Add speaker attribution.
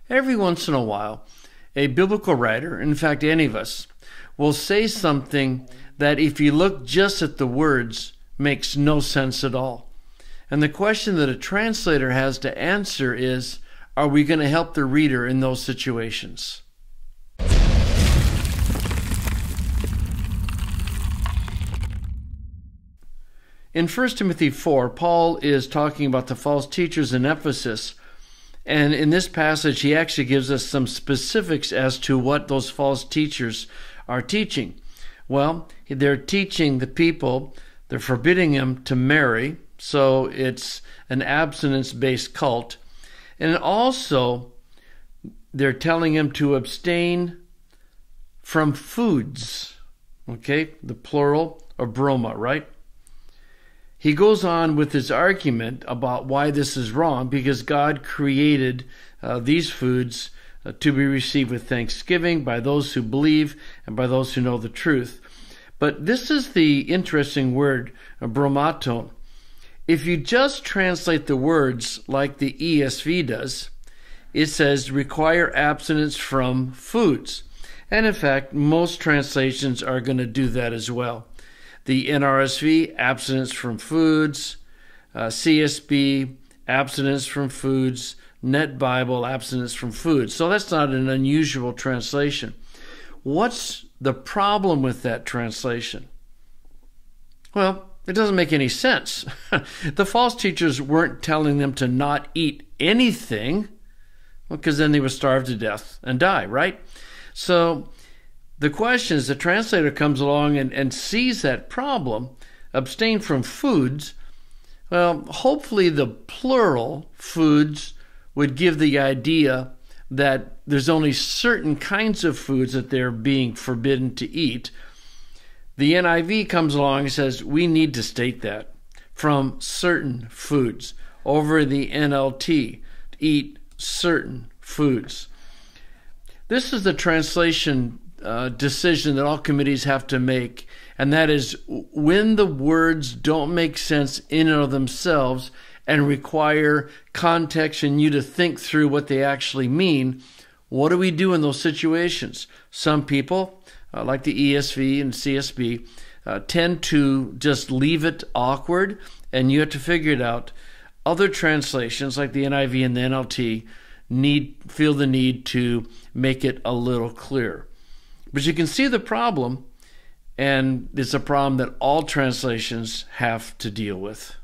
Speaker 1: Every once in a while, a biblical writer, in fact any of us, will say something that if you look just at the words makes no sense at all. And the question that a translator has to answer is, are we going to help the reader in those situations? In 1 Timothy 4, Paul is talking about the false teachers in Ephesus. And in this passage, he actually gives us some specifics as to what those false teachers are teaching. Well, they're teaching the people, they're forbidding them to marry, so it's an abstinence-based cult. And also, they're telling them to abstain from foods. Okay, the plural of broma, right? He goes on with his argument about why this is wrong, because God created these foods to be received with thanksgiving by those who believe and by those who know the truth. But this is the interesting word, bromaton. If you just translate the words like the ESV does, it says require abstinence from foods. And in fact, most translations are going to do that as well. The NRSV, abstinence from foods. CSB, abstinence from foods. Net Bible, abstinence from foods. So that's not an unusual translation. What's the problem with that translation? Well, it doesn't make any sense. The false teachers weren't telling them to not eat anything, because then they would starve to death and die, right? So the question is, the translator comes along and sees that problem, abstain from foods. Well, hopefully the plural, foods, would give the idea that there's only certain kinds of foods that they're being forbidden to eat. The NIV comes along and says, we need to state that, from certain foods. Over the NLT, eat certain foods. This is the translation decision that all committees have to make, and that is when the words don't make sense in and of themselves and require context and you to think through what they actually mean, what do we do in those situations? Some people, like the ESV and CSB, tend to just leave it awkward, and you have to figure it out. Other translations, like the NIV and the NLT, feel the need to make it a little clearer. But you can see the problem, and it's a problem that all translations have to deal with.